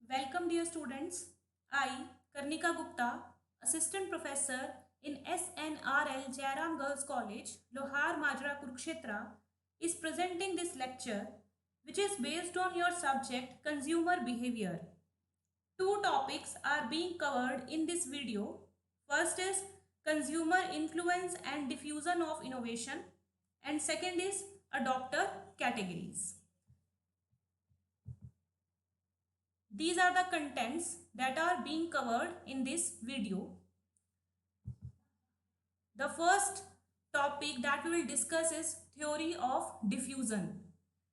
Welcome, dear students. I, Karnika Gupta, Assistant Professor in SNRL Jairam Girls College, Lohar, Majra, Kurukshetra, is presenting this lecture, which is based on your subject Consumer Behavior. Two topics are being covered in this video. First is Consumer Influence and Diffusion of Innovation, and second is Adopter Categories. These are the contents that are being covered in this video. The first topic that we will discuss is theory of diffusion.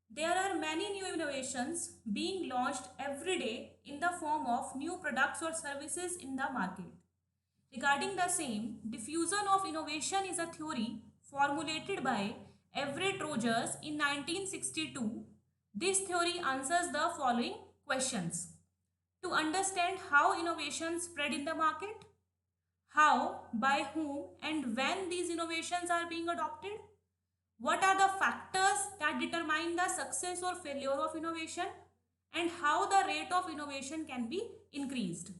There are many new innovations being launched every day in the form of new products or services in the market. Regarding the same, diffusion of innovation is a theory formulated by Everett Rogers in 1962. This theory answers the following questions. To understand how innovation spread in the market, how, by whom, and when these innovations are being adopted, what are the factors that determine the success or failure of innovation, and how the rate of innovation can be increased.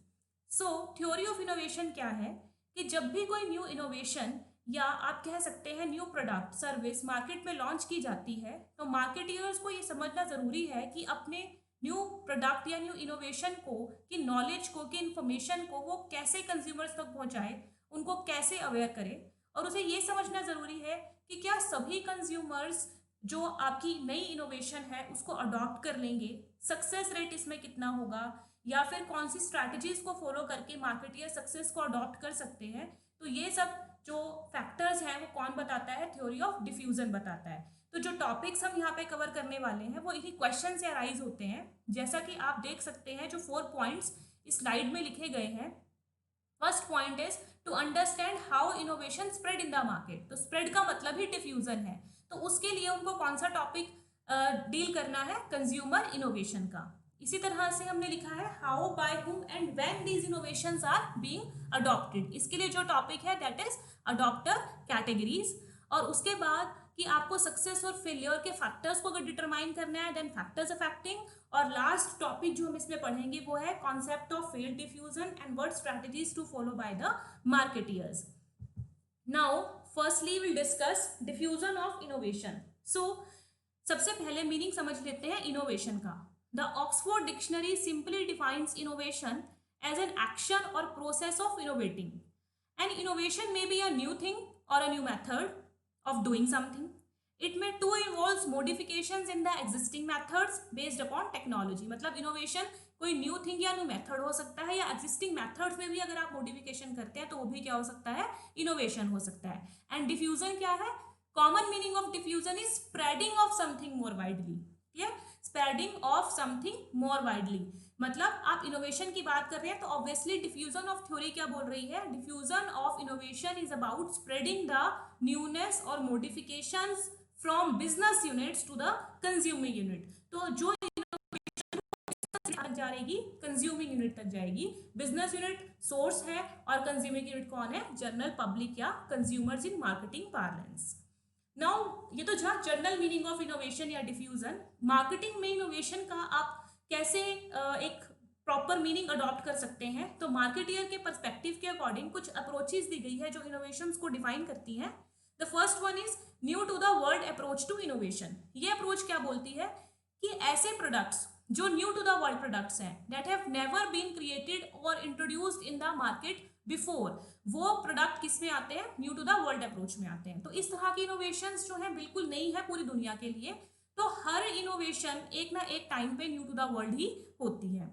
So, theory of innovation क्या है कि जब भी कोई new innovation या आप कह सकते हैं न्यू प्रोडक्ट सर्विस मार्केट में लॉन्च की जाती है तो मार्केटियर्स को ये समझना ज़रूरी है कि अपने न्यू प्रोडक्ट या न्यू इनोवेशन को कि नॉलेज को कि इन्फॉर्मेशन को वो कैसे कंज्यूमर्स तक पहुंचाए, उनको कैसे अवेयर करे, और उसे ये समझना ज़रूरी है कि क्या सभी कंज्यूमर्स जो आपकी नई इनोवेशन है उसको अडॉप्ट कर लेंगे, सक्सेस रेट इसमें कितना होगा, या फिर कौन सी स्ट्रैटेजीज को फॉलो करके मार्केटियर सक्सेस को अडॉप्ट कर सकते हैं। तो ये सब जो फैक्टर्स हैं वो कौन बताता है? थ्योरी ऑफ डिफ्यूजन बताता है। तो जो टॉपिक्स हम यहाँ पे कवर करने वाले हैं वो इन्हीं क्वेश्चन से अराइज होते हैं। जैसा कि आप देख सकते हैं जो 4 पॉइंट्स इस स्लाइड में लिखे गए हैं। First point is to understand how innovation spread in the market. तो स्प्रेड का मतलब ही डिफ्यूजन है, तो उसके लिए उनको कौन सा टॉपिक डील करना है? कंज्यूमर इनोवेशन का। इसी तरह से हमने लिखा है how, by whom and when these innovations are being adopted. इसके लिए जो टॉपिक है दैट इज अडॉप्टर कैटेगरीज। और उसके बाद कि आपको सक्सेस और फेलियर के फैक्टर्स को अगर डिटरमाइन करना है देन फैक्टर्स अफेक्टिंग। और लास्ट टॉपिक जो हम इसमें पढ़ेंगे वो है concept of failed diffusion and what strategies to follow by the marketers. Now firstly will discuss diffusion of innovation. So सबसे पहले मीनिंग समझ लेते हैं इनोवेशन का। The Oxford dictionary simply defines innovation as an action और process of innovating. An innovation may be a new thing or a new method of doing something. It may too involves modifications in the existing methods based upon technology. मतलब innovation कोई new thing या new method हो सकता है, या existing methods में भी अगर आप मॉडिफिकेशन करते हैं तो वो भी क्या हो सकता है? इनोवेशन हो सकता है। एंड डिफ्यूजन क्या है? Common meaning of diffusion is spreading of something more widely. Clear? Spreading of something more widely मतलब आप इनोवेशन की बात कर रहे हैं तो ऑब्वियसली डिफ्यूजन ऑफ थ्योरी क्या बोल रही है? Diffusion of innovation is about spreading the newness और modifications from business units to the consuming unit. तो जो तक जाएगी कंज्यूमिंग यूनिट तक जाएगी। बिजनेस यूनिट सोर्स है और कंज्यूमिंग यूनिट कौन है? जनरल पब्लिक या consumers in marketing parlance. Now ये तो जहाँ जनरल मीनिंग ऑफ इनोवेशन या डिफ्यूजन। मार्केटिंग में इनोवेशन का आप कैसे एक प्रॉपर मीनिंग अडॉप्ट कर सकते हैं? तो मार्केटियर के पर्सपेक्टिव के अकॉर्डिंग कुछ अप्रोचेस दी गई है जो इनोवेशंस को डिफाइन करती हैं। The first one is new to the world approach to innovation. ये अप्रोच क्या बोलती है कि ऐसे प्रोडक्ट्स जो new to the world products हैं that have never been created और introduced in the market before, वो प्रोडक्ट किस में आते हैं? New to the world approach में आते हैं। तो इस तरह की इनोवेशंस जो है बिल्कुल नई है पूरी दुनिया के लिए। तो हर इनोवेशन एक ना एक टाइम पे न्यू टू द वर्ल्ड ही होती है।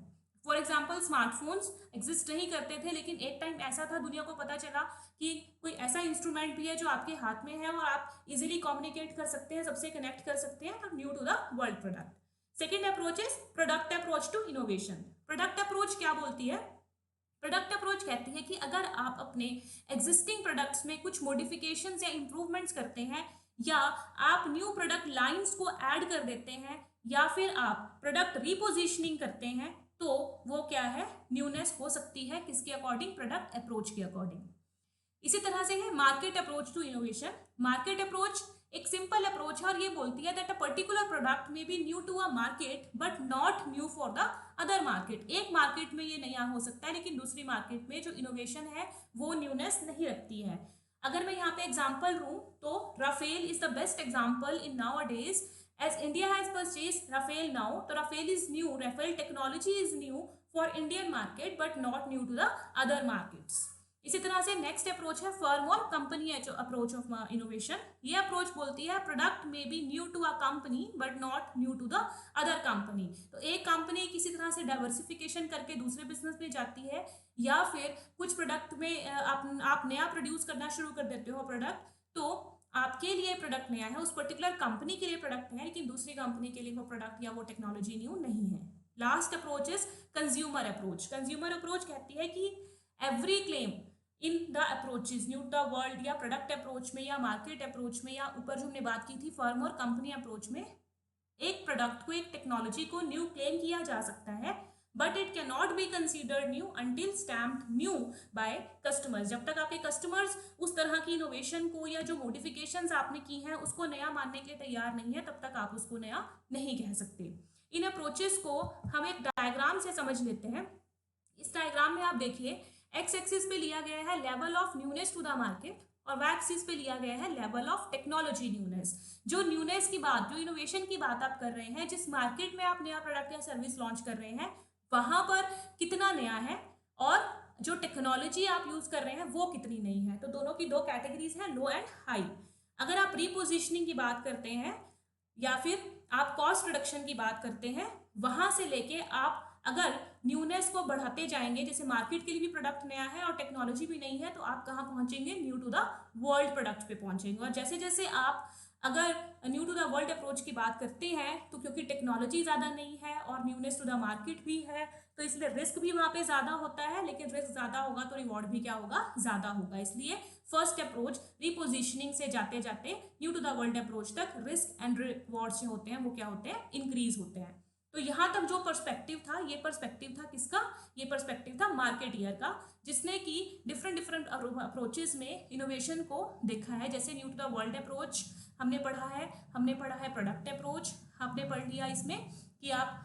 फॉर एग्जाम्पल स्मार्टफोन्स एग्जिस्ट नहीं करते थे, लेकिन एक टाइम ऐसा था दुनिया को पता चला कि कोई ऐसा इंस्ट्रूमेंट भी है जो आपके हाथ में है और आप इजीली कम्युनिकेट कर सकते हैं, सबसे कनेक्ट कर सकते हैं। तो new to the world product. Second approach is product approach to innovation. Product approach क्या बोलती है? प्रोडक्ट अप्रोच कहती है कि अगर आप अपने एग्जिस्टिंग प्रोडक्ट्स में कुछ मॉडिफिकेशंस या इंप्रूवमेंट्स करते हैं, या आप न्यू प्रोडक्ट लाइंस को ऐड कर देते हैं, या फिर आप प्रोडक्ट रिपोजिशनिंग करते हैं, तो वो क्या है? न्यूनेस हो सकती है। किसके अकॉर्डिंग? प्रोडक्ट अप्रोच के अकॉर्डिंग। इसी तरह से है market approach to innovation. Market approach एक सिंपल अप्रोच है और ये बोलती है दैट अ पर्टिकुलर प्रोडक्ट में be new to a market but not new for the other market. एक मार्केट में ये नया हो सकता है लेकिन दूसरी मार्केट में जो इनोवेशन है वो न्यूनेस नहीं रखती है। अगर मैं यहाँ पे एग्जांपल लूँ तो Rafale is the best example in nowadays as India has purchase Rafale now. तो Rafale is new, Rafale technology is new for Indian market but not new to the other markets. इसी तरह से next approach है firm और company approach of innovation. ये approach बोलती है product में be new to a company but not new to the other company. तो एक कंपनी किसी तरह से डाइवर्सिफिकेशन करके दूसरे बिजनेस में जाती है या फिर कुछ प्रोडक्ट में आप नया प्रोड्यूस करना शुरू कर देते हो प्रोडक्ट, तो आपके लिए प्रोडक्ट नया है, उस पर्टिकुलर कंपनी के लिए प्रोडक्ट है लेकिन दूसरी कंपनी के लिए वो प्रोडक्ट या वो टेक्नोलॉजी न्यू नहीं है। Last approach is consumer approach. Consumer approach कहती है कि every claim in the approaches new the world या प्रोडक्ट अप्रोच में या मार्केट अप्रोच में या ऊपर जो हमने बात की थी फर्म और कंपनी अप्रोच में, एक प्रोडक्ट को, एक टेक्नोलॉजी को न्यू क्लेम किया जा सकता है but it can not be considered new until stamped new by customers. जब तक आपके कस्टमर्स उस तरह की इनोवेशन को या जो मॉडिफिकेशंस आपने की हैं उसको नया मानने के लिए तैयार नहीं है, तब तक आप उसको नया नहीं कह सकते। इन अप्रोचेस को हम एक डायग्राम से समझ लेते हैं। इस डायग्राम में आप देखिए एक्स एक्सिस पे लिया गया है level of newness to the market और वाई एक्सिस पे लिया गया है लेवल ऑफ टेक्नोलॉजी न्यूनेस। जो न्यूनेस की बात, जो इनोवेशन की बात आप कर रहे हैं, जिस मार्केट में आप नया प्रोडक्ट या सर्विस लॉन्च कर रहे हैं वहां पर कितना नया है और जो टेक्नोलॉजी आप यूज कर रहे हैं वो कितनी नई है। तो दोनों की दो कैटेगरीज हैं, लो एंड हाई। अगर आप रीपोजिशनिंग की बात करते हैं या फिर आप कॉस्ट रिडक्शन की बात करते हैं, वहां से लेके आप अगर न्यूनेस को बढ़ाते जाएंगे, जैसे मार्केट के लिए भी प्रोडक्ट नया है और टेक्नोलॉजी भी नई है, तो आप कहाँ पहुंचेंगे, new to the world product पे पहुंचेंगे। और जैसे जैसे आप अगर new to the world approach की बात करते हैं तो क्योंकि टेक्नोलॉजी ज़्यादा नहीं है और न्यूनेस टू द मार्केट भी है तो इसलिए रिस्क भी वहाँ पे ज़्यादा होता है, लेकिन रिस्क ज़्यादा होगा तो रिवॉर्ड भी क्या होगा, ज़्यादा होगा। इसलिए फर्स्ट अप्रोच रिपोजिशनिंग से जाते जाते new to the world approach तक रिस्क एंड रिवॉर्ड जो होते हैं वो क्या होते हैं, इंक्रीज होते हैं। तो यहाँ तक जो पर्सपेक्टिव था, ये पर्सपेक्टिव था किसका, ये पर्सपेक्टिव था मार्केटियर का, जिसने कि डिफरेंट अप्रोचेस में इनोवेशन को देखा है। जैसे new to the world approach हमने पढ़ा है प्रोडक्ट अप्रोच, हमने पढ़ लिया इसमें कि आप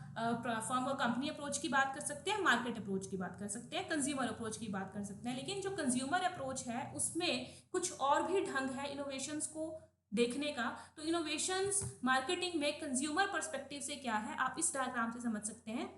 फर्म और कंपनी अप्रोच की बात कर सकते हैं, मार्केट अप्रोच की बात कर सकते हैं, कंज्यूमर अप्रोच की बात कर सकते हैं। लेकिन जो कंज्यूमर अप्रोच है उसमें कुछ और भी ढंग है इनोवेशंस को देखने का। तो इनोवेशंस मार्केटिंग में कंज्यूमर पर्सपेक्टिव से क्या है आप इस डायग्राम से समझ सकते हैं।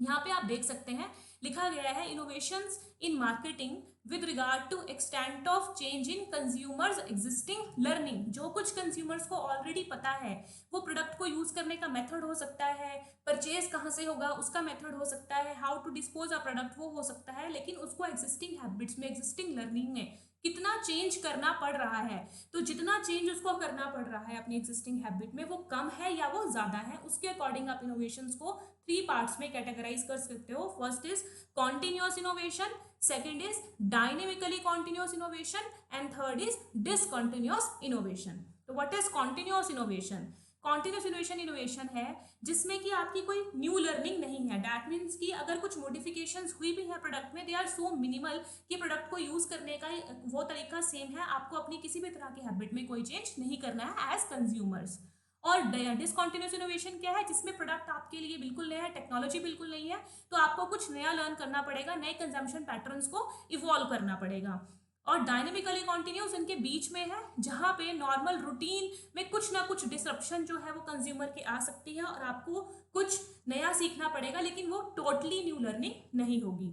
यहाँ पे आप देख सकते हैं लिखा गया है innovations in marketing with regard to extent of change in consumers existing learning. जो कुछ कंज्यूमर्स को ऑलरेडी पता है, वो प्रोडक्ट को यूज करने का मेथड हो सकता है, परचेज कहाँ से होगा उसका मेथड हो सकता है, how to dispose a product वो हो सकता है, लेकिन उसको एग्जिस्टिंग हैबिट्स में, एग्जिस्टिंग लर्निंग में कितना चेंज करना पड़ रहा है। तो जितना चेंज उसको करना पड़ रहा है अपनी एग्जिस्टिंग हैबिट में, वो कम है या वो ज्यादा है, उसके अकॉर्डिंग आप इनोवेशंस को 3 पार्ट्स में कैटेगराइज कर सकते हो। First is continuous innovation, second is dynamically continuous innovation and third is discontinuous innovation. तो what is continuous innovation? Continuous innovation है जिसमें कि आपकी कोई न्यू लर्निंग नहीं है। दैट मीन्स कि अगर कुछ मॉडिफिकेशंस हुई भी है प्रोडक्ट में, दे आर सो मिनिमल कि प्रोडक्ट को यूज करने का वो तरीका सेम है, आपको अपनी किसी भी तरह की हैबिट में कोई चेंज नहीं करना है एज कंज्यूमर्स। और डिसकॉन्टिन्यूस इनोवेशन क्या है, जिसमें प्रोडक्ट आपके लिए बिल्कुल नया है, टेक्नोलॉजी बिल्कुल नहीं है, तो आपको कुछ नया लर्न करना पड़ेगा, नए कंजम्पशन पैटर्न्स को इवॉल्व करना पड़ेगा। और डायनेमिकली कॉन्टिन्यूस इनके बीच में है, जहां पे नॉर्मल रूटीन में कुछ ना कुछ डिसरप्शन जो है वो कंज्यूमर की आ सकती है और आपको कुछ नया सीखना पड़ेगा, लेकिन वो टोटली न्यू लर्निंग नहीं होगी।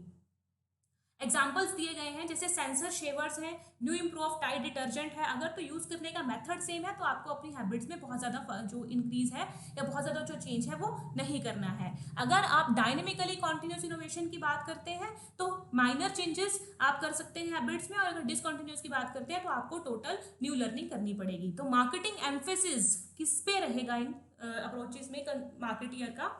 एग्जाम्पल्स दिए गए हैं, जैसे सेंसर शेवर्स है, न्यू इम्प्रूव टाइड डिटर्जेंट है। अगर तो यूज करने का मेथड सेम है तो आपको अपनी हैबिट्स में बहुत ज्यादा जो इंक्रीज है या बहुत ज्यादा जो चेंज है वो नहीं करना है। अगर आप डायनेमिकली कॉन्टिन्यूस इनोवेशन की बात करते हैं तो माइनर चेंजेस आप कर सकते हैं हैबिट्स में, और अगर डिसकॉन्टिन्यूस की बात करते हैं तो आपको टोटल न्यू लर्निंग करनी पड़ेगी। तो मार्केटिंग एम्फेसिस किस पे रहेगा इन अप्रोचेस में मार्केटियर का?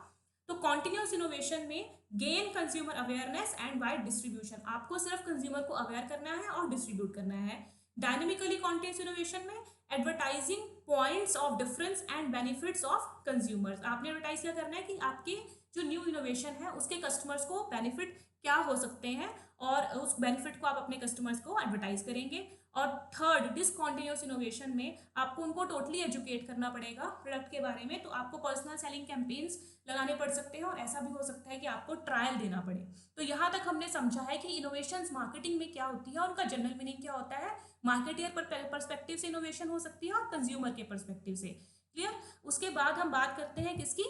तो कॉन्टिन्यूस इनोवेशन में gain consumer awareness and wide distribution, आपको सिर्फ कंज्यूमर को अवेयर करना है और डिस्ट्रीब्यूट करना है। डायनेमिकली कॉन्टिन्यूस इनोवेशन में advertising points of difference and benefits of consumers. आपने एडवर्टाइज क्या करना है कि आपके जो न्यू इनोवेशन है उसके कस्टमर्स को बेनिफिट क्या हो सकते हैं, और उस बेनिफिट को आप अपने कस्टमर्स को एडवर्टाइज करेंगे। और थर्ड, डिसकॉन्टिन्यूस इनोवेशन में आपको उनको टोटली एजुकेट करना पड़ेगा प्रोडक्ट के बारे में, तो आपको पर्सनल सेलिंग कैंपेन्स लगाने पड़ सकते हैं, और ऐसा भी हो सकता है कि आपको ट्रायल देना पड़े। तो यहाँ तक हमने समझा है कि इनोवेशंस मार्केटिंग में क्या होती है और उनका जनरल मीनिंग क्या होता है। मार्केटियर परस्पेक्टिव से इनोवेशन हो सकती है और कंज्यूमर के परस्पेक्टिव से। क्लियर। उसके बाद हम बात करते हैं किसकी,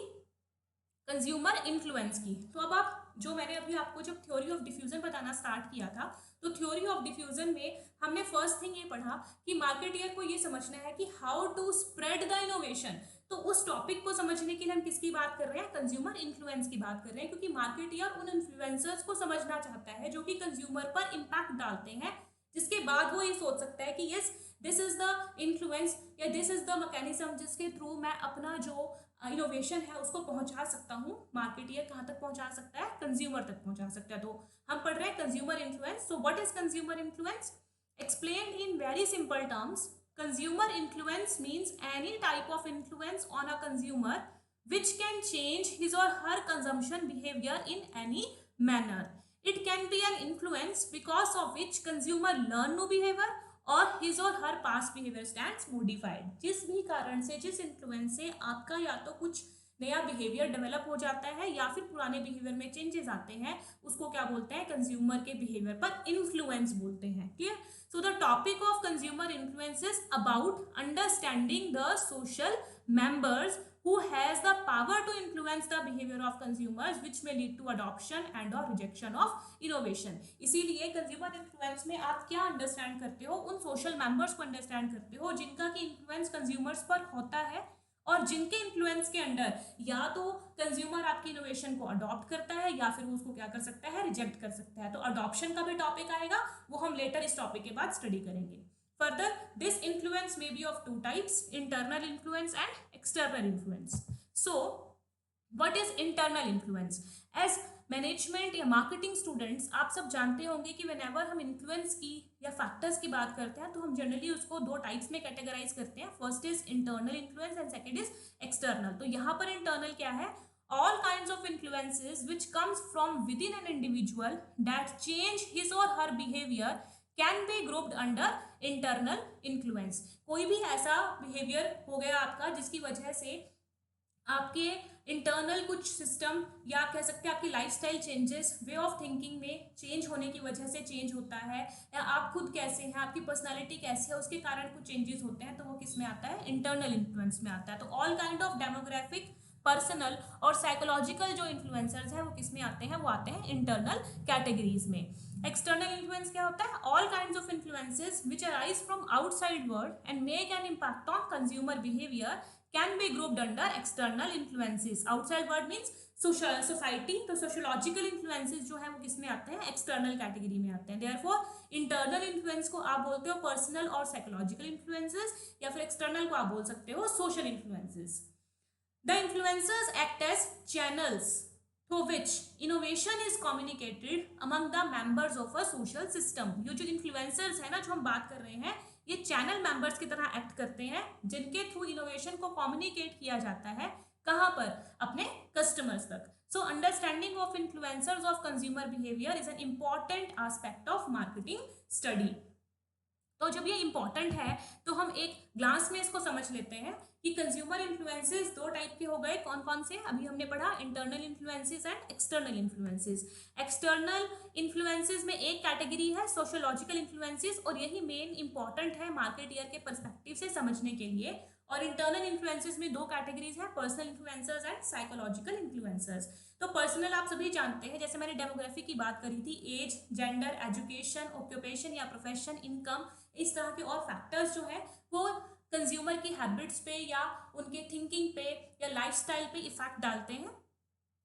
कंज्यूमर इन्फ्लुएंस की। तो अब आप जो मैंने अभी आपको जब थ्योरी ऑफ डिफ्यूजन बताना स्टार्ट किया था, तो थ्योरी ऑफ डिफ्यूजन में हमने फर्स्ट थिंग ये पढ़ा कि मार्केटियर को ये समझना है कि how to spread the innovation. तो उस टॉपिक को समझने के लिए हम किसकी बात कर रहे हैं, कंज्यूमर इन्फ्लुएंस की बात कर रहे हैं, क्योंकि मार्केटियर उन इन्फ्लुएंसर्स को समझना चाहता है जो कि कंज्यूमर पर इम्पैक्ट डालते हैं, जिसके बाद वो ये सोच सकता है कि yes this is the influence या दिस इज द मैकेनिज्म जिसके थ्रू मैं अपना जो इनोवेशन है उसको पहुंचा सकता हूँ। मार्केटियर कहाँ तक पहुंचा सकता है, कंज्यूमर तक पहुंचा सकता है। तो हम पढ़ रहे हैं consumer influence. So what is consumer influence? Explained in very simple terms, consumer influence means any type of influence on a consumer which can change his or her consumption behavior in any manner. It can be an influence because of which consumer learn new behavior और his or her past behavior stands modified। जिस भी कारण से, जिस influence से आपका या तो कुछ नया बिहेवियर डेवलप हो जाता है या फिर पुराने बिहेवियर में चेंजेस आते हैं, उसको क्या बोलते हैं, कंज्यूमर के बिहेवियर पर इन्फ्लुएंस बोलते हैं। Clear. So the topic of consumer influence is about understanding the social members who has the power to influence the behavior of consumers which may lead to adoption and or rejection of innovation। इसीलिए consumer influence में आप क्या understand करते हो, उन social members को understand करते हो जिनका की इन्फ्लुएंस कंज्यूमर्स पर होता है, और जिनके इन्फ्लुएंस के अंडर या तो कंज्यूमर आपकी इनोवेशन को अडॉप्ट करता है या फिर उसको क्या कर सकता है, रिजेक्ट कर सकता है। तो अडॉप्शन का भी टॉपिक आएगा, वो हम लेटर इस टॉपिक के बाद स्टडी करेंगे। Further, this influence may be of two types, internal influence and external influence. So, what is internal influence? As management या मार्केटिंग स्टूडेंट्स आप सब जानते होंगे कि whenever हम इन्फ्लुएंस की या फैक्टर्स की बात करते हैं तो हम जनरली उसको दो टाइप्स में कैटेगराइज करते हैं। First is internal influence and second is external. तो यहाँ पर इंटरनल क्या है, all kinds of influences which comes from within an individual that change his or her behavior can be grouped under internal influence। कोई भी ऐसा behaviour हो गया आपका जिसकी वजह से आपके इंटरनल कुछ सिस्टम या कह सकते हैं आपकी lifestyle changes, way of thinking में चेंज होने की वजह से चेंज होता है, या आप खुद कैसे हैं, आपकी पर्सनालिटी कैसी है, उसके कारण कुछ चेंजेस होते हैं, तो वो किस में आता है, इंटरनल इन्फ्लुएंस में आता है। तो all kind of demographic, personal और साइकोलॉजिकल जो इन्फ्लुएंसर्स हैं वो किस में आते हैं, वो आते हैं इंटरनल कैटेगरीज में। एक्सटर्नल इन्फ्लुएंस क्या होता है, all kinds of influences which arise from outside world and make an impact on consumer behaviour can be grouped under external influences. Outside world means society, तो सोशियोलॉजिकल इन्फ्लुएंसेस जो है वो किस में आते हैं, एक्सटर्नल कैटेगरी में आते हैं। देयरफॉर इंटरनल इन्फ्लुएंस को आप बोलते हो पर्सनल और साइकोलॉजिकल इन्फ्लुएंसेस, या फिर एक्सटर्नल को आप बोल सकते हो social influences. The influencers act as channels through which innovation is communicated among the members of a social system। ये जो influencers है ना, जो हम बात कर रहे हैं, ये चैनल मेंबर्स की तरह एक्ट करते हैं जिनके थ्रू इनोवेशन को कम्युनिकेट किया जाता है, कहाँ पर, अपने कस्टमर्स तक। So understanding of influencers of consumer behaviour is an important aspect of marketing study. तो जब ये इंपॉर्टेंट है तो हम एक ग्लांस में इसको समझ लेते हैं कि कंज्यूमर इन्फ्लुएंसेस दो टाइप के हो गए, कौन कौन से, अभी हमने पढ़ा internal influences and external influences. External influences में एक कैटेगरी है सोशियोलॉजिकल इन्फ्लुएंसेस, और यही मेन इंपॉर्टेंट है मार्केटियर के पर्सपेक्टिव से समझने के लिए। और इंटरनल इन्फ्लुएंसेस में दो कैटेगरीज हैं, personal influencers and psychological influencers. तो पर्सनल आप सभी जानते हैं, जैसे मैंने डेमोग्राफी की बात करी थी, एज, जेंडर, एजुकेशन, ऑक्यूपेशन या प्रोफेशन, इनकम, इस तरह के और फैक्टर्स जो है वो कंज्यूमर की हैबिट्स पे या उनके थिंकिंग पे या लाइफस्टाइल पे इफेक्ट डालते हैं।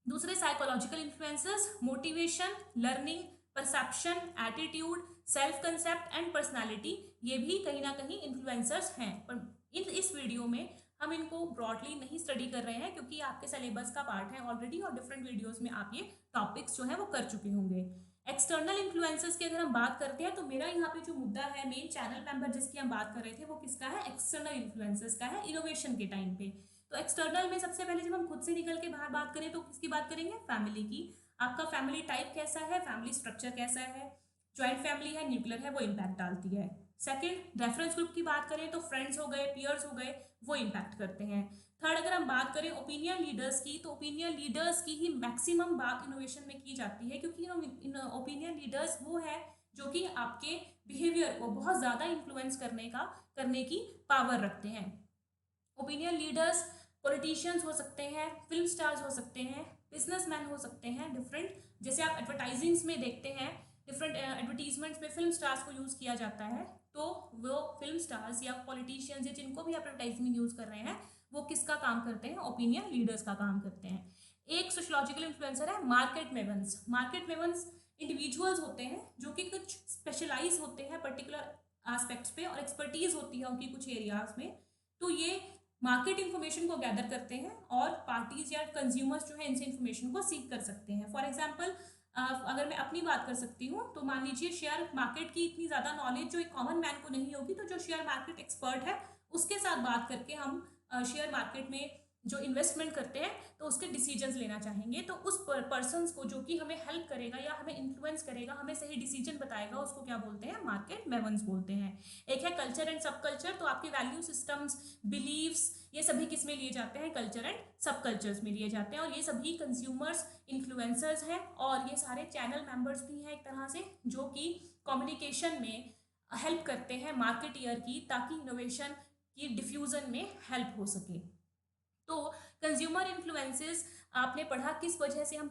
दूसरे psychological influences, motivation, learning, perception, attitude, self concept and personality, ये भी कहीं ना कहीं इन्फ्लुएंसर्स हैं। पर इस वीडियो में हम इनको ब्रॉडली नहीं स्टडी कर रहे हैं क्योंकि आपके सिलेबस का पार्ट है ऑलरेडी, और डिफरेंट वीडियोस में आप ये टॉपिक्स जो है वो कर चुके होंगे। एक्सटर्नल इन्फ्लुएंसर्स की अगर हम बात करते हैं तो मेरा यहाँ पे जो मुद्दा है, मेन चैनल मेंबर जिसकी हम बात कर रहे थे, वो किसका है, एक्सटर्नल इन्फ्लुएंसर्स का है, इनोवेशन के टाइम पे। तो एक्सटर्नल में सबसे पहले जब हम खुद से निकल के बाहर बात करें तो किसकी बात करेंगे, फैमिली की। आपका फैमिली टाइप कैसा है, फैमिली स्ट्रक्चर कैसा है, ज्वाइंट फैमिली है, न्यूक्लियर है, वो इम्पैक्ट डालती है। सेकेंड, रेफरेंस ग्रुप की बात करें तो फ्रेंड्स हो गए, पियर्स हो गए, वो इम्पैक्ट करते हैं। थर्ड, अगर हम बात करें ओपिनियन लीडर्स की, तो ओपिनियन लीडर्स की ही मैक्सिमम बात इनोवेशन में की जाती है, क्योंकि ओपिनियन लीडर्स वो है जो कि आपके बिहेवियर को बहुत ज़्यादा इन्फ्लुएंस करने की पावर रखते हैं। ओपिनियन लीडर्स पॉलिटिशियंस हो सकते हैं, फिल्म स्टार्स हो सकते हैं, बिजनेसमैन हो सकते हैं, डिफरेंट, जैसे आप एडवर्टाइजिंग्स में देखते हैं, डिफरेंट एडवर्टीजमेंट्स में फिल्म स्टार्स को यूज़ किया जाता है, तो वो फिल्म स्टार्स या पॉलिटिशियंस या जिनको भी आप एडवर्टाइजमेंट यूज़ कर रहे हैं, वो किसका काम करते हैं, ओपिनियन लीडर्स का काम करते हैं। एक सोशोलॉजिकल इन्फ्लुएंसर है मार्केट मेवंस। मार्केट मेवंस इंडिविजुअल्स होते हैं जो कि कुछ स्पेशलाइज होते हैं पर्टिकुलर एस्पेक्ट्स पे, और एक्सपर्टीज होती है उनकी कुछ एरियाज में। तो ये मार्केट इन्फॉर्मेशन को गैदर करते हैं और पार्टीज या कंज्यूमर्स जो है इनसे इन्फॉर्मेशन को सीख कर सकते हैं। फॉर एग्जांपल, अगर मैं अपनी बात कर सकती हूँ तो मान लीजिए शेयर मार्केट की इतनी ज़्यादा नॉलेज जो एक कॉमन मैन को नहीं होगी, तो जो शेयर मार्केट एक्सपर्ट है उसके साथ बात करके हम शेयर मार्केट में जो इन्वेस्टमेंट करते हैं तो उसके डिसीजंस लेना चाहेंगे। तो उस पर्सन्स को जो कि हमें हेल्प करेगा या हमें इन्फ्लुएंस करेगा, हमें सही डिसीजन बताएगा, उसको क्या बोलते हैं, मार्केट मेवंस बोलते हैं। एक है कल्चर एंड सब कल्चर। तो आपके वैल्यू सिस्टम्स, बिलीव्स, ये सभी किस में लिए जाते हैं, कल्चर एंड सब कल्चर्स में लिए जाते हैं। और ये सभी कंज्यूमर्स इन्फ्लुएंसर्स हैं, और ये सारे चैनल मेंबर्स भी हैं एक तरह से, जो कि कम्युनिकेशन में हेल्प करते हैं मार्केटियर की, ताकि इनोवेशन की डिफ्यूजन में हेल्प हो सके। तो कंज्यूमर इन्फ्लुएंसेस आपने पढ़ा, किस वजह से हम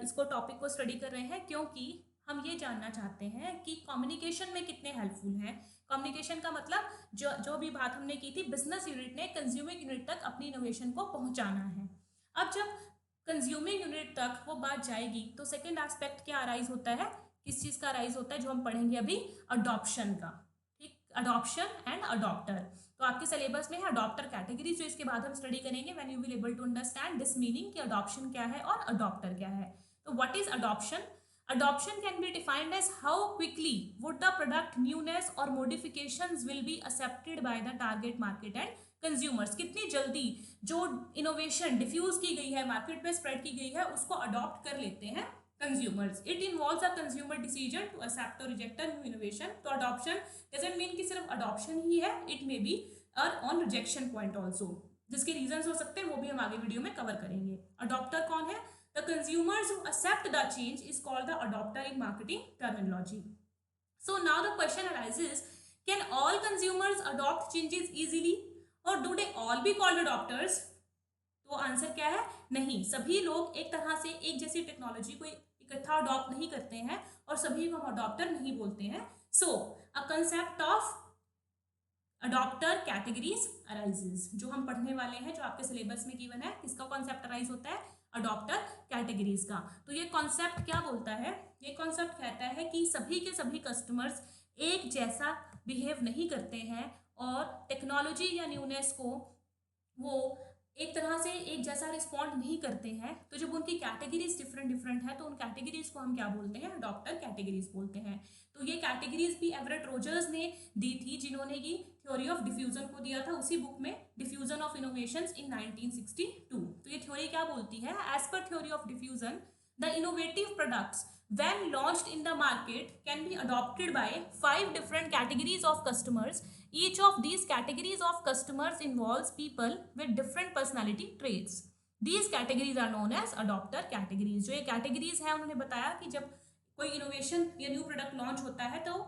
इसको टॉपिक को स्टडी कर रहे हैं, क्योंकि हम ये जानना चाहते हैं कि कम्युनिकेशन में कितने हेल्पफुल हैं। कम्युनिकेशन का मतलब जो भी बात हमने की थी, बिजनेस यूनिट ने कंज्यूमिंग यूनिट तक अपनी इनोवेशन को पहुंचाना है। अब जब कंज्यूमिंग यूनिट तक वो बात जाएगी तो सेकेंड एस्पेक्ट क्या अराइज होता है, किस चीज़ का अराइज होता है, जो हम पढ़ेंगे अभी, अडॉप्शन का। ठीक, अडॉप्शन एंड अडॉप्टर। तो आपके सिलेबस में है अडॉप्टर कैटेगरीज, जो इसके बाद हम स्टडी करेंगे when you will able to understand this meaning कि अडॉप्शन क्या है और अडॉप्टर क्या है। तो what is adoption? Adoption can be defined as how quickly would the product newness or modifications will be accepted by the target market and consumers। कितनी जल्दी जो इनोवेशन डिफ्यूज की गई है, मार्केट में स्प्रेड की गई है, उसको अडॉप्ट कर लेते हैं consumers. It involves a consumer decision to accept और रिजेक्ट अ न्यू इनोवेशन। तो अडॉप्शन डजंट मीन कि सिर्फ अडॉप्शन ही है, it may be on rejection point also, जिसके रीजन हो सकते हैं वो भी हम आगे वीडियो में कवर करेंगे। अडॉप्टर कौन है? The consumers who accept the change is called the adopter in marketing terminology. So now the question arises, can all consumers adopt changes easily or do they all be called adopters? तो answer क्या है? नहीं, सभी लोग एक तरह से एक जैसी टेक्नोलॉजी को इकट्ठा अडॉप्ट नहीं करते हैं और सभी को हम अडॉप्टर नहीं बोलते हैं। So a concept of adopter categories arises, जो हम पढ़ने वाले हैं, जो आपके सिलेबस में गिवन है, किसका कॉन्सेप्ट अराइज होता है? अडॉप्टर कैटेगरीज का। तो ये कॉन्सेप्ट क्या बोलता है? ये कॉन्सेप्ट कहता है कि सभी के सभी कस्टमर्स एक जैसा बिहेव नहीं करते हैं और टेक्नोलॉजी या न्यूनेस को वो एक तरह से एक जैसा रिस्पॉन्ड नहीं करते हैं। तो जब उनकी कैटेगरीज डिफरेंट डिफरेंट है तो उन कैटेगरीज को हम क्या बोलते हैं? अडॉप्टर कैटेगरीज बोलते हैं। तो ये कैटेगरीज भी एवरेट रोजर्स ने दी थी, जिन्होंने की थ्योरी ऑफ डिफ्यूजन को दिया था उसी बुक में, डिफ्यूजन ऑफ इनोवेशंस इन 1962। तो ये थ्योरी क्या बोलती है? As per theory of diffusion, the innovative products when launched in the market can be adopted by 5 different categories of customers. Each of these categories of customers involves people with different personality traits. These categories are known as adopter categories. जो ये categories हैं उन्होंने बताया कि जब कोई innovation या new product launch होता है तो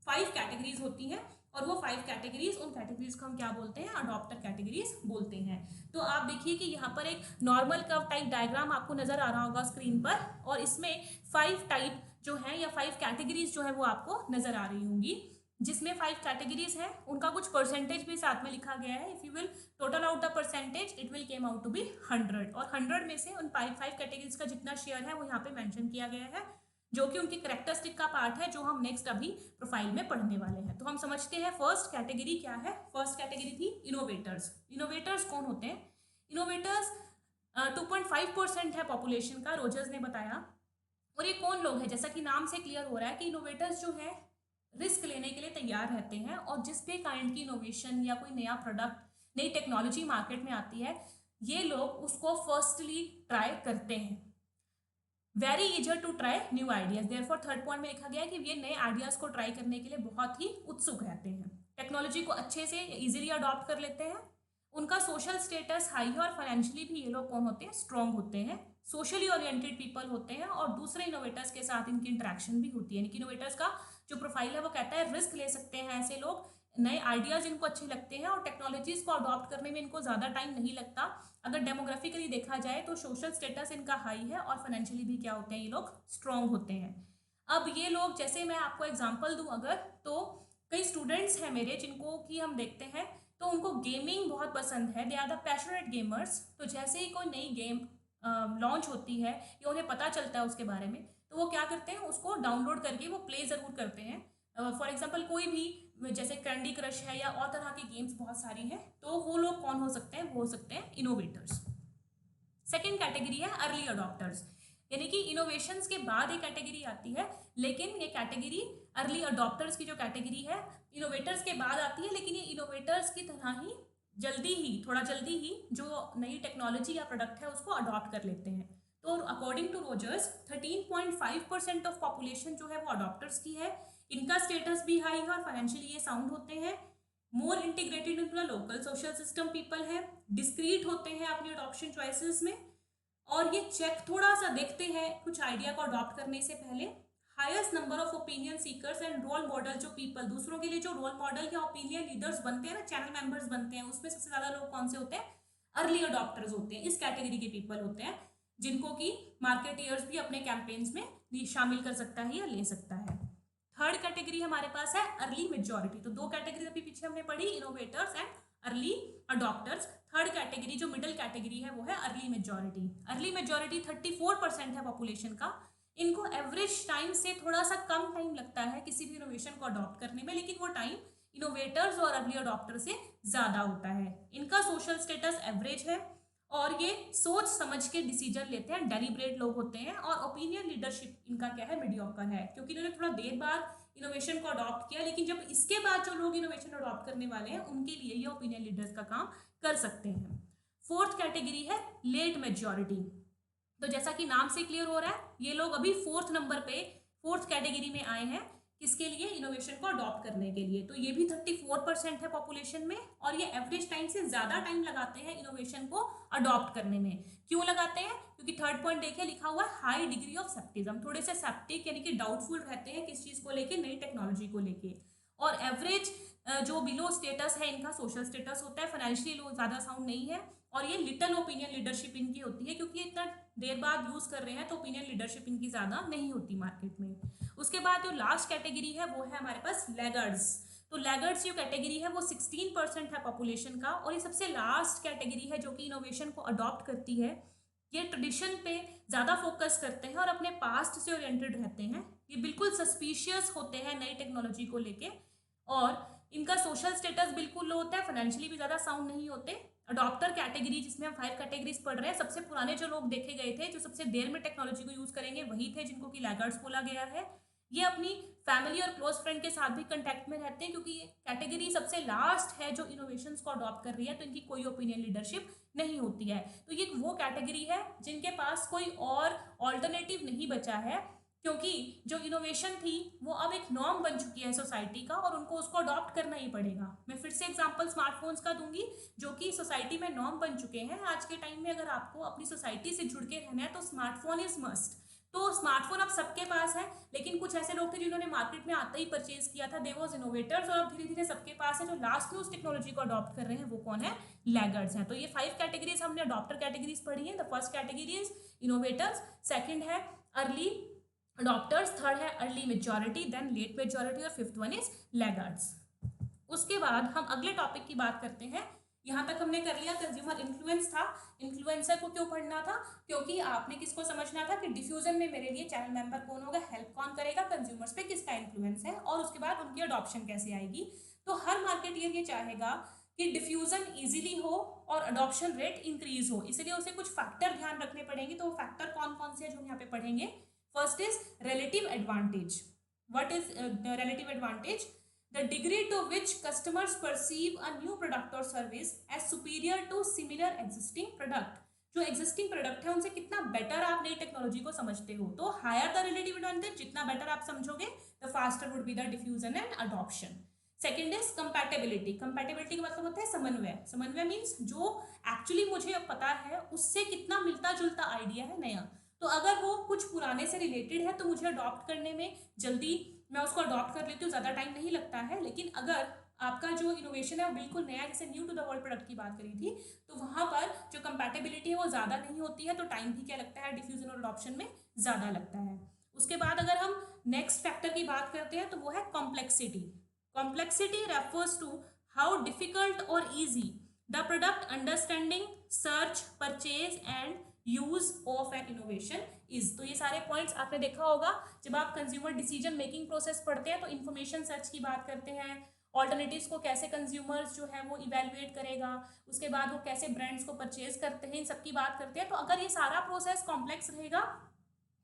5 categories होती हैं, और वो 5 कैटेगरीज, उन कैटेगरीज को हम क्या बोलते हैं? अडॉप्टर कैटेगरीज बोलते हैं। तो आप देखिए कि यहाँ पर एक नॉर्मल कर्व टाइप डायग्राम आपको नजर आ रहा होगा स्क्रीन पर, और इसमें 5 टाइप जो है या 5 कैटेगरीज जो है वो आपको नजर आ रही होंगी, जिसमें 5 कैटेगरीज हैं, उनका कुछ परसेंटेज भी साथ में लिखा गया है। If you will total out the percentage it will came out to be 100, और 100 में से उन 5 कैटेगरीज का जितना शेयर है वो यहाँ पे मेंशन किया गया है, जो कि उनकी करेक्टरिस्टिक का पार्ट है, जो हम नेक्स्ट अभी प्रोफाइल में पढ़ने वाले हैं। तो हम समझते हैं फर्स्ट कैटेगरी क्या है। फर्स्ट कैटेगरी थी इनोवेटर्स। इनोवेटर्स कौन होते हैं? इनोवेटर्स 2.5% है पॉपुलेशन का, रोजर्स ने बताया। और ये कौन लोग हैं? जैसा कि नाम से क्लियर हो रहा है कि इनोवेटर्स जो है रिस्क लेने के लिए तैयार रहते हैं, और जिस भी काइंड की इनोवेशन या कोई नया प्रोडक्ट, नई टेक्नोलॉजी मार्केट में आती है, ये लोग उसको फर्स्टली ट्राई करते हैं। Very eager to try new ideas, therefore third point में लिखा गया है कि ये नए आइडियाज को ट्राई करने के लिए बहुत ही उत्सुक रहते हैं, टेक्नोलॉजी को अच्छे से इजीली अडॉप्ट कर लेते हैं। उनका सोशल स्टेटस हाई है, और फाइनेंशियली भी ये लोग कौन होते हैं? स्ट्रॉन्ग होते हैं, सोशली ओरिएंटेड पीपल होते हैं, और दूसरे इनोवेटर्स के साथ इनकी इंटरेक्शन भी होती है। इनोवेटर्स का जो प्रोफाइल है वो कहता है रिस्क ले सकते हैं ऐसे लोग, नए आइडियाज इनको अच्छे लगते हैं, और टेक्नोलॉजीज को अडॉप्ट करने में इनको ज़्यादा टाइम नहीं लगता। अगर डेमोग्राफिकली देखा जाए तो सोशल स्टेटस इनका हाई है, और फाइनेंशियली भी क्या होते हैं? ये लोग स्ट्रॉन्ग होते हैं। अब ये लोग, जैसे मैं आपको एग्जांपल दूं अगर, तो कई स्टूडेंट्स हैं मेरे जिनको कि हम देखते हैं तो उनको गेमिंग बहुत पसंद है, they are the passionate gamers. तो जैसे ही कोई नई गेम लॉन्च होती है या उन्हें पता चलता है उसके बारे में, तो वो क्या करते हैं? उसको डाउनलोड करके वो प्ले ज़रूर करते हैं। फॉर एग्जाम्पल कोई भी, जैसे कैंडी क्रश है या और तरह की गेम्स बहुत सारी हैं, तो वो लोग कौन हो सकते हैं? वो हो सकते हैं इनोवेटर्स। सेकेंड कैटेगरी है अर्ली अडॉप्टर्स, यानी कि इनोवेशंस के बाद एक कैटेगरी आती है, लेकिन ये कैटेगरी अर्ली अडॉप्टर्स की जो कैटेगरी है इनोवेटर्स के बाद आती है, लेकिन ये इनोवेटर्स की तरह ही थोड़ा जल्दी ही जो नई टेक्नोलॉजी या प्रोडक्ट है उसको अडॉप्ट कर लेते हैं। तो according to Rogers 13.5% of population जो है वो अडॉप्टर्स की है। इनका स्टेटस भी हाई है और फाइनेंशियली ये साउंड होते हैं। More integrated in local social system people है, डिस्क्रीट होते हैं अपनी अडॉप्शन चॉइसेस में, और ये चेक थोड़ा सा देखते हैं कुछ आइडिया को अडॉप्ट करने से पहले। Highest number of opinion seekers and role model, जो पीपल दूसरों के लिए जो रोल मॉडल या ओपिनियन लीडर्स बनते हैं ना, चैनल मेंबर्स बनते हैं, उसमें सबसे ज्यादा लोग कौन से होते हैं? अर्ली अडॉप्टर्स होते हैं। इस कैटेगरी के पीपल होते हैं जिनको कि मार्केटियर्स भी अपने कैंपेन्स में शामिल कर सकता है या ले सकता है। थर्ड कैटेगरी हमारे पास है अर्ली मेजॉरिटी। तो दो कैटेगरी अभी पीछे हमने पढ़ी, innovators and early adopters. Third category जो मिडिल कैटेगरी है वो है अर्ली मेजॉरिटी। अर्ली मेजॉरिटी 34% है पॉपुलेशन का। इनको एवरेज टाइम से थोड़ा सा कम टाइम लगता है किसी भी इनोवेशन को अडॉप्ट करने में, लेकिन वो टाइम इनोवेटर्स और अर्ली अडॉप्टर से ज्यादा होता है। इनका सोशल स्टेटस एवरेज है, और ये सोच समझ के डिसीजन लेते हैं, डेलिब्रेट लोग होते हैं, और ओपिनियन लीडरशिप इनका क्या है? मीडियोकर है, क्योंकि इन्होंने थोड़ा देर बाद इनोवेशन को अडॉप्ट किया, लेकिन जब इसके बाद जो लोग इनोवेशन अडॉप्ट करने वाले हैं उनके लिए ये ओपिनियन लीडर्स का काम कर सकते हैं। फोर्थ कैटेगरी है लेट मेजॉरिटी। तो जैसा कि नाम से क्लियर हो रहा है, ये लोग अभी फोर्थ नंबर पे, फोर्थ कैटेगरी में आए हैं, किसके लिए? इनोवेशन को अडॉप्ट करने के लिए। तो ये भी 34% है पॉपुलेशन में, और ये एवरेज टाइम से ज्यादा टाइम लगाते हैं इनोवेशन को अडॉप्ट करने में। क्यों लगाते हैं? क्योंकि थर्ड पॉइंट देखिए लिखा हुआ है हाई डिग्री ऑफ सेप्टिज्म, थोड़े से सेप्टिक यानी कि डाउटफुल रहते हैं किस चीज को लेके? नई टेक्नोलॉजी को लेके। और एवरेज जो बिलो स्टेटस है इनका सोशल स्टेटस होता है, फाइनेंशियली लोग ज्यादा साउंड नहीं है, और ये लिटल ओपिनियन लीडरशिप इनकी होती है, क्योंकि इतना देर बाद यूज कर रहे हैं तो ओपिनियन लीडरशिप इनकी ज्यादा नहीं होती मार्केट में। उसके बाद जो लास्ट कैटेगरी है वो है हमारे पास लैगर्ड्स। तो लैगर्ड्स जो कैटेगरी है वो 16% है पॉपुलेशन का, और ये सबसे लास्ट कैटेगरी है जो कि इनोवेशन को अडॉप्ट करती है। ये ट्रेडिशन पे ज़्यादा फोकस करते हैं और अपने पास्ट से ओरिएंटेड रहते हैं। ये बिल्कुल सस्पिशियस होते हैं नई टेक्नोलॉजी को लेके, और इनका सोशल स्टेटस बिल्कुल लो होता है, फाइनेंशियली भी ज़्यादा साउंड नहीं होते। अडॉप्टर कैटेगरी, जिसमें हम 5 कैटेगरीज पढ़ रहे हैं, सबसे पुराने जो लोग देखे गए थे जो सबसे देर में टेक्नोलॉजी को यूज करेंगे वही थे जिनको कि लैगर्ड्स बोला गया है। ये अपनी फैमिली और क्लोज फ्रेंड के साथ भी कंटेक्ट में रहते हैं, क्योंकि ये कैटेगरी सबसे लास्ट है जो इनोवेशंस को अडॉप्ट कर रही है, तो इनकी कोई ओपिनियन लीडरशिप नहीं होती है। तो ये वो कैटेगरी है जिनके पास कोई और ऑल्टरनेटिव नहीं बचा है, क्योंकि जो इनोवेशन थी वो अब एक नॉर्म बन चुकी है सोसाइटी का, और उनको उसको अडॉप्ट करना ही पड़ेगा। मैं फिर से एग्जांपल स्मार्टफोन्स का दूंगी, जो कि सोसाइटी में नॉर्म बन चुके हैं। आज के टाइम में अगर आपको अपनी सोसाइटी से जुड़ के रहना है तो स्मार्टफोन इज मस्ट। तो स्मार्टफोन अब सबके पास है, लेकिन कुछ ऐसे लोग थे जिन्होंने मार्केट में आते ही परचेज किया था, दे वाज इनोवेटर्स, और अब धीरे धीरे सबके पास है। जो लास्ट में उस टेक्नोलॉजी को अडॉप्ट कर रहे हैं वो कौन है? लैगर्ड्स हैं। तो ये 5 कैटेगरीज हमने अडॉप्टर कैटेगरीज पढ़ी है। The first category is innovators, second है अर्ली अडॉप्टर्स, थर्ड है early majority, then late majority, और फिफ्थ वन इज लैगर्ड्स। उसके बाद हम अगले टॉपिक की बात करते हैं। यहाँ तक हमने कर लिया कंज्यूमर इन्फ्लुएंस था। इन्फ्लुएंसर को क्यों पढ़ना था? क्योंकि आपने किसको समझना था कि डिफ्यूजन में मेरे लिए चैनल मेंबर कौन होगा, हेल्प कौन करेगा, कंज्यूमर्स पे किसका इन्फ्लुएंस है, और उसके बाद उनकी अडॉप्शन कैसे आएगी। तो हर मार्केटियर ये चाहेगा कि डिफ्यूजन इजीली हो और अडॉप्शन रेट इंक्रीज हो, इसलिए उसे कुछ फैक्टर ध्यान रखने पड़ेंगे। तो फैक्टर कौन कौन से हैं जो हम यहाँ पे पढ़ेंगे? First is relative advantage. What is the relative advantage? The degree to which customers perceive a new product or service as superior to similar existing product. जो existing product है उनसे कितना better आप नई टेक्नोलॉजी को समझते हो, तो higher the relative advantage, जितना better आप समझोगे the faster would be the diffusion and adoption. Second is compatibility. Compatibility का मतलब होता है समन्वय. समन्वय मीन्स जो एक्चुअली मुझे पता है उससे कितना मिलता जुलता आइडिया है नया. तो अगर वो कुछ पुराने से रिलेटेड है तो मुझे अडॉप्ट करने में जल्दी मैं उसको अडॉप्ट कर लेती हूँ, ज़्यादा टाइम नहीं लगता है. लेकिन अगर आपका जो इनोवेशन है वो बिल्कुल नया, जैसे new to the world product की बात करी थी, तो वहाँ पर जो कंपैटिबिलिटी है वो ज़्यादा नहीं होती है, तो टाइम भी क्या लगता है डिफ्यूजन और अडॉप्शन में ज़्यादा लगता है. उसके बाद अगर हम नेक्स्ट फैक्टर की बात करते हैं तो वो है complexity. Complexity refers to how difficult or easy the product understanding, search, purchase and use of an innovation is. तो ये सारे पॉइंट्स आपने देखा होगा जब आप कंज्यूमर डिसीजन मेकिंग प्रोसेस पढ़ते हैं, तो इन्फॉर्मेशन सर्च की बात करते हैं, ऑल्टरनेटिव्स को कैसे कंज्यूमर्स जो है वो इवेल्युएट करेगा, उसके बाद वो कैसे ब्रांड्स को परचेज करते हैं, इन सब की बात करते हैं. तो अगर ये सारा प्रोसेस कॉम्प्लेक्स रहेगा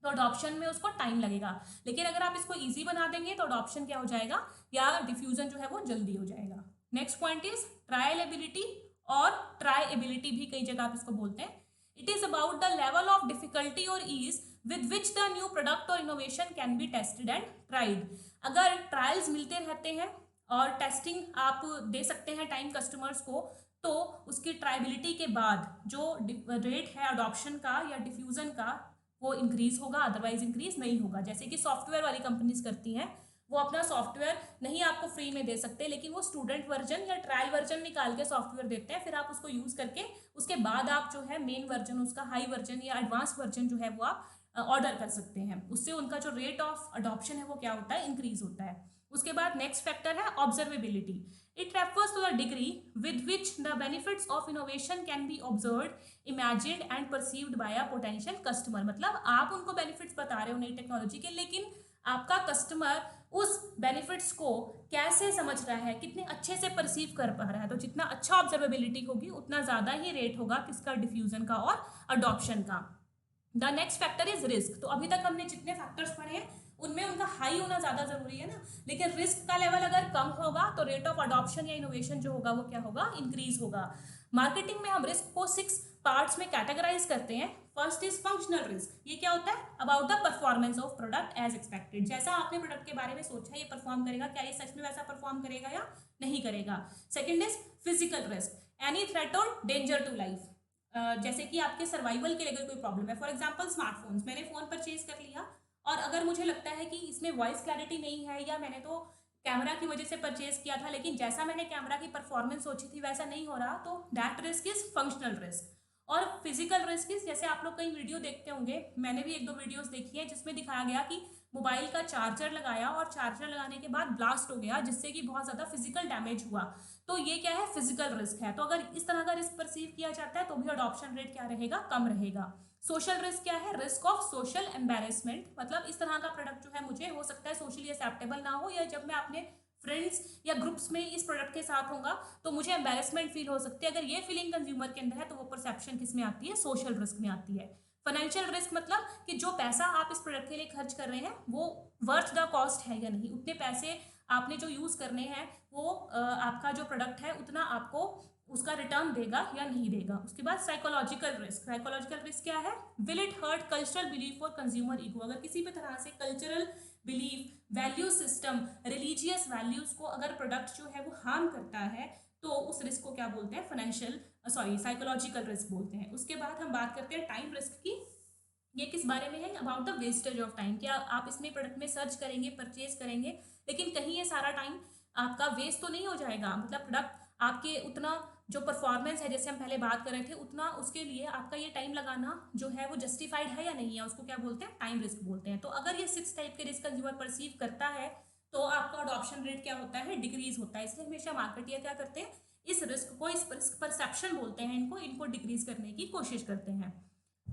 तो अडॉप्शन में उसको टाइम लगेगा. लेकिन अगर आप इसको इजी बना देंगे तो अडॉप्शन क्या हो जाएगा, या डिफ्यूजन जो है वो जल्दी हो जाएगा. नेक्स्ट पॉइंट इज ट्रायलेबिलिटी और ट्राईएबिलिटी भी कई जगह आप इसको बोलते हैं. It is about the level of difficulty और ease with which the new product और innovation can be tested and tried. अगर ट्रायल्स मिलते रहते हैं और टेस्टिंग आप दे सकते हैं टाइम कस्टमर्स को, तो उसकी ट्राइबिलिटी के बाद जो रेट है अडॉप्शन का या डिफ्यूजन का वो इंक्रीज होगा, अदरवाइज इंक्रीज नहीं होगा. जैसे कि सॉफ्टवेयर वाली कंपनीज करती हैं, वो अपना सॉफ्टवेयर नहीं आपको फ्री में दे सकते, लेकिन वो स्टूडेंट वर्जन या ट्रायल वर्जन निकाल के सॉफ्टवेयर देते हैं, फिर आप उसको यूज करके उसके बाद आप जो है मेन वर्जन, उसका हाई वर्जन या एडवांस वर्जन जो है वो आप ऑर्डर कर सकते हैं. उससे उनका जो रेट ऑफ अडॉप्शन है वो क्या होता है, इंक्रीज होता है. उसके बाद नेक्स्ट फैक्टर है observability. It refers to the degree with which the benefits of innovation can be observed, imagined and perceived by a potential customer. मतलब आप उनको बेनिफिट्स बता रहे हो नई टेक्नोलॉजी के, लेकिन आपका कस्टमर उस बेनिफिट्स को कैसे समझ रहा है, कितने अच्छे से परसीव कर पा रहा है. तो जितना अच्छा ऑब्जर्वेबिलिटी होगी उतना ज़्यादा ही रेट होगा किसका, डिफ्यूजन का और अडॉप्शन का. The next factor is risk. तो अभी तक हमने जितने फैक्टर्स पढ़े हैं उनमें उनका हाई होना ज़्यादा जरूरी है ना, लेकिन रिस्क का लेवल अगर कम होगा तो रेट ऑफ अडॉप्शन या इनोवेशन जो होगा वो क्या होगा, इंक्रीज होगा. मार्केटिंग में हम रिस्क को 6 पार्ट्स में कैटेगराइज करते हैं. First is functional risk. ये क्या होता है, about the performance of product as expected. जैसा आपने प्रोडक्ट के बारे में सोचा ये परफॉर्म करेगा, क्या ये सच में वैसा परफॉर्म करेगा या नहीं करेगा. Second is physical risk. Any threat और डेंजर टू लाइफ. जैसे कि आपके सर्वाइवल के लिए अगर कोई प्रॉब्लम है, फॉर एग्जाम्पल स्मार्टफोन्स, मैंने फ़ोन परचेज कर लिया और अगर मुझे लगता है कि इसमें वॉइस क्लैरिटी नहीं है, या मैंने तो कैमरा की वजह से परचेज किया था लेकिन जैसा मैंने कैमरा की परफॉर्मेंस सोची थी वैसा नहीं हो रहा, तो that risk is functional risk. और फिजिकल रिस्क इज, जैसे आप लोग कई वीडियो देखते होंगे, मैंने भी 1-2 वीडियोस देखी है जिसमें दिखाया गया कि मोबाइल का चार्जर लगाया और चार्जर लगाने के बाद ब्लास्ट हो गया, जिससे कि बहुत ज़्यादा फिजिकल डैमेज हुआ. तो ये क्या है, फिजिकल रिस्क है. तो अगर इस तरह का रिस्क परसीव किया जाता है तो भी अडॉप्शन रेट क्या रहेगा, कम रहेगा. सोशल रिस्क क्या है, रिस्क ऑफ सोशल एम्बेरसमेंट. मतलब इस तरह का प्रोडक्ट जो है मुझे हो सकता है सोशली एक्सेप्टेबल ना हो, या जब मैं अपने फ्रेंड्स या ग्रुप्स में इस प्रोडक्ट के साथ होगा तो मुझे एम्बेरसमेंट फील हो सकती है. अगर ये फीलिंग कंज्यूमर के अंदर है तो वो परसेप्शन किस में आती है, सोशल रिस्क में आती है. फाइनेंशियल रिस्क मतलब कि जो पैसा आप इस प्रोडक्ट के लिए खर्च कर रहे हैं वो वर्थ द कॉस्ट है या नहीं, उतने पैसे आपने जो यूज करने हैं वो आपका जो प्रोडक्ट है उतना आपको उसका रिटर्न देगा या नहीं देगा. उसके बाद साइकोलॉजिकल रिस्क. साइकोलॉजिकल रिस्क क्या है, will it hurt cultural belief और कंज्यूमर ईगो. अगर किसी भी तरह से cultural belief, value system, religious values को अगर प्रोडक्ट जो है वो हार्म करता है तो उस रिस्क को क्या बोलते हैं, साइकोलॉजिकल रिस्क बोलते हैं. उसके बाद हम बात करते हैं टाइम रिस्क की. ये किस बारे में है, about the wastage of time. क्या आप इसमें प्रोडक्ट में सर्च करेंगे, परचेज करेंगे, लेकिन कहीं ये सारा टाइम आपका वेस्ट तो नहीं हो जाएगा. मतलब प्रोडक्ट आपके उतना जो परफॉर्मेंस है, जैसे हम पहले बात कर रहे थे, उतना उसके लिए आपका ये टाइम लगाना जो है वो जस्टिफाइड है या नहीं है, उसको क्या बोलते हैं, टाइम रिस्क बोलते हैं. तो अगर ये 6 टाइप के रिस्क कंज्यूमर परसीव करता है तो आपका अडॉप्शन रेट क्या होता है, डिक्रीज होता है. इसलिए हमेशा मार्केटियर क्या करते हैं, इस रिस्क को, इस रिस्क परसेप्शन बोलते हैं इनको डिक्रीज करने की कोशिश करते हैं.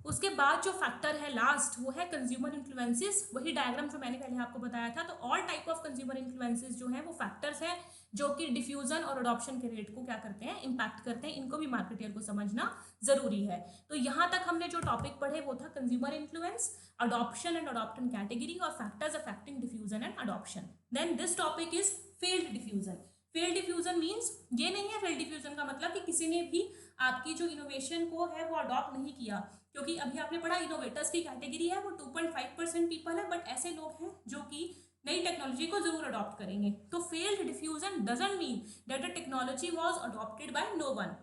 उसके बाद जो फैक्टर है लास्ट वो है कंज्यूमर इन्फ्लुएंसेस, वही डायग्राम जो मैंने पहले आपको बताया था। तो all type of consumer influences जो है वो फैक्टर्स हैं जो कि डिफ्यूजन और अडॉप्शन के रेट को क्या करते हैं, इंपैक्ट करते हैं। इनको भी मार्केटियर को समझना जरूरी है। तो यहाँ तक हमने जो टॉपिक पढ़े वो था consumer influence, adoption and adopter category और factors affecting diffusion and adoption. Then this topic is failed diffusion. Failed diffusion means ये नहीं है फेल्ड डिफ्यूजन का मतलब कि किसी ने भी आपकी जो इनोवेशन को है वो अडॉप्ट नहीं किया, क्योंकि अभी आपने पढ़ा इनोवेटर्स की कैटेगरी है वो 2.5% पीपल है, बट ऐसे लोग हैं जो कि नई टेक्नोलॉजी को जरूर अडॉप्ट करेंगे। तो failed diffusion doesn't mean that the technology was adopted by no one,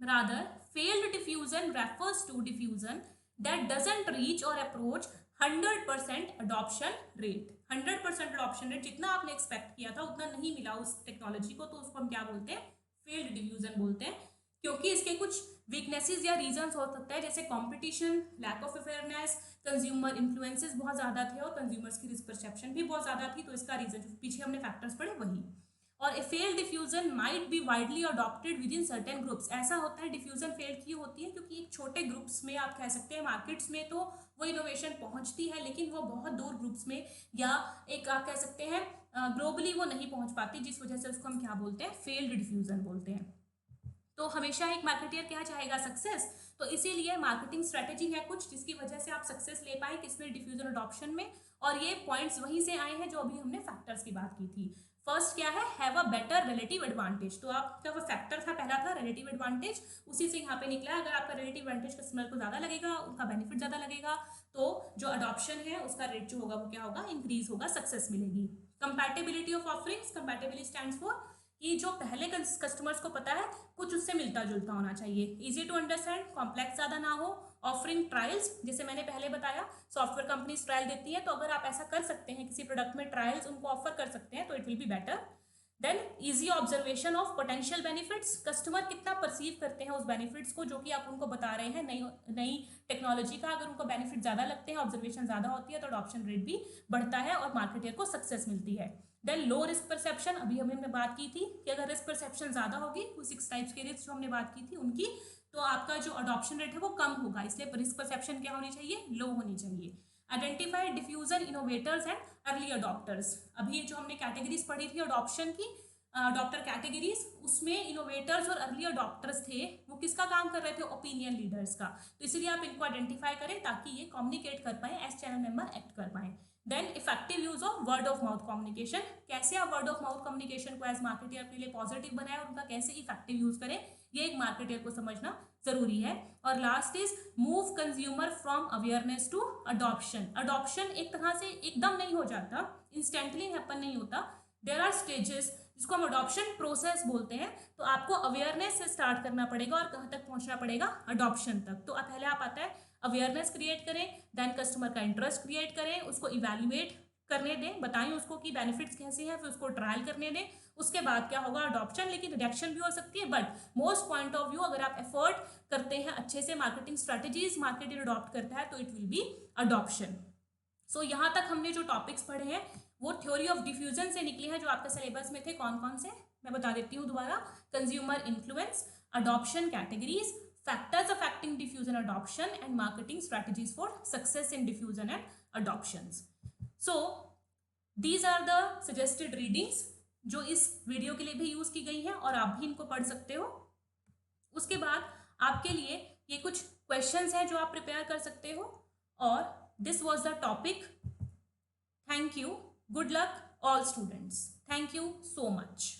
rather failed diffusion refers to diffusion that doesn't reach or approach 100% adoption rate। 100% adoption rate जितना आपने एक्सपेक्ट किया था उतना नहीं मिला उस टेक्नोलॉजी को, तो उसको हम क्या बोलते हैं, फेल्ड डिफ्यूजन बोलते हैं। क्योंकि इसके कुछ वीकनेसेस या रीजंस हो सकता है, जैसे competition, lack of awareness, consumer influences बहुत ज्यादा थे और कंज्यूमर्स की रिस्क परसेप्शन भी बहुत ज्यादा थी। तो इसका रीजन पीछे हमने फैक्टर्स पढ़े वही। और a fail diffusion might be widely adopted within certain groups. ऐसा होता है डिफ्यूजन फेल की होती है क्योंकि एक छोटे ग्रुप्स में, आप कह सकते हैं मार्केट्स में तो वो इनोवेशन पहुंचती है, लेकिन वो बहुत दूर ग्रुप्स में या एक आप कह सकते हैं ग्लोबली वो नहीं पहुंच पाती, जिस वजह से उसको हम क्या बोलते हैं, फेल्ड डिफ्यूजन बोलते हैं। तो हमेशा एक मार्केटियर क्या चाहेगा, सक्सेस। तो इसीलिए मार्केटिंग स्ट्रेटेजी है कुछ जिसकी वजह से आप सक्सेस ले पाए किसमें, डिफ्यूजन अडॉप्शन में। और ये पॉइंट्स वहीं से आए हैं जो अभी हमने फैक्टर्स की बात की थी। फर्स्ट क्या है, have a better relative advantage. तो आपका वो फैक्टर था, पहला था रिलेटिव एडवांटेज, उसी से यहाँ पे निकला। अगर आपका रिलेटिव एडवांटेज कस्टमर को ज्यादा लगेगा, उनका बेनिफिट ज्यादा लगेगा, तो जो अडॉप्शन है उसका रेट जो होगा वो क्या होगा, इंक्रीज होगा, सक्सेस मिलेगी। Compatibility of offerings, compatibility stands for कि जो पहले कस्टमर्स को पता है कुछ उससे मिलता जुलता होना चाहिए। इजी टू अंडरस्टैंड, कॉम्प्लेक्स ज्यादा ना हो। ऑफरिंग ट्रायल्स, जैसे मैंने पहले बताया सॉफ्टवेयर कंपनीज ट्रायल देती है, तो अगर आप ऐसा कर सकते हैं किसी प्रोडक्ट में ट्रायल्स उनको ऑफर कर सकते हैं तो it will be better. Then easy observation of potential benefits, customer कितना परसीव करते हैं उस बेनिफिट्स को जो कि आप उनको बता रहे हैं नई नई टेक्नोलॉजी का। अगर उनको बेनिफिट ज्यादा लगते हैं, ऑब्जर्वेशन ज्यादा होती है, तो अडॉप्शन रेट भी बढ़ता है और मार्केटियर को सक्सेस मिलती है। देन लो रिस्क परसेप्शन, अभी हमने बात की थी कि अगर रिस्क परसेप्शन ज्यादा होगी, वो 6 टाइप्स के रिस्क जो हमने बात की थी उनकी, तो आपका जो अडॉप्शन रेट है वो कम होगा। इसलिए रिस्क परसेप्शन क्या होनी चाहिए, लो होनी चाहिए। Identify diffusion innovators and early adopters, अभी जो हमने कैटेगरीज पढ़ी थी अडॉप्शन की, अडॉप्टर कैटेगरीज, उसमें इनोवेटर्स और अर्ली अडॉप्टर्स थे, वो किसका काम कर रहे थे, ओपिनियन लीडर्स का। तो इसलिए आप इनको आइडेंटिफाई करें ताकि ये कम्युनिकेट कर पाए, एज चैनल मेंबर एक्ट कर पाए। Then effective use of word of mouth communication, कैसे आप वर्ड ऑफ माउथ कम्युनिकेशन को एज मार्केटियर अपने लिए पॉजिटिव बनाए और उनका कैसे इफेक्टिव यूज करें, ये एक मार्केटियर को समझना जरूरी है। और last is move consumer from awareness to adoption. Adoption एक तरह से एकदम नहीं हो जाता, इंस्टेंटली हैपन नहीं होता, देयर आर स्टेजेस जिसको हम अडॉप्शन प्रोसेस बोलते हैं। तो आपको अवेयरनेस से स्टार्ट करना पड़ेगा और कहाँ तक पहुंचना पड़ेगा, अडॉप्शन तक। तो पहले आप आता है अवेयरनेस क्रिएट करें, देन कस्टमर का इंटरेस्ट क्रिएट करें, उसको इवैल्यूएट करने दें, बताएं उसको कि बेनिफिट्स कैसे हैं, फिर उसको ट्रायल करने दें। उसके बाद क्या होगा, अडॉप्शन। लेकिन रिडक्शन भी हो सकती है, but most point of view अगर आप एफर्ट करते हैं अच्छे से, मार्केटिंग स्ट्रेटेजीज मार्केट अडॉप्ट करता है, तो इट विल बी अडॉप्शन। सो यहाँ तक हमने जो टॉपिक्स पढ़े हैं वो थ्योरी ऑफ डिफ्यूजन से निकले हैं, जो आपके सिलेबस में थे। कौन कौन से मैं बता देती हूँ दोबारा, consumer influence, adoption categories, factors affecting diffusion adoption and marketing strategies for success in diffusion and adoptions. So these are the suggested readings जो इस वीडियो के लिए भी यूज की गई हैं और आप भी इनको पढ़ सकते हो। उसके बाद आपके लिए ये कुछ क्वेश्चंस हैं जो आप प्रिपेयर कर सकते हो। और this was the topic. Thank you, good luck all students, thank you so much.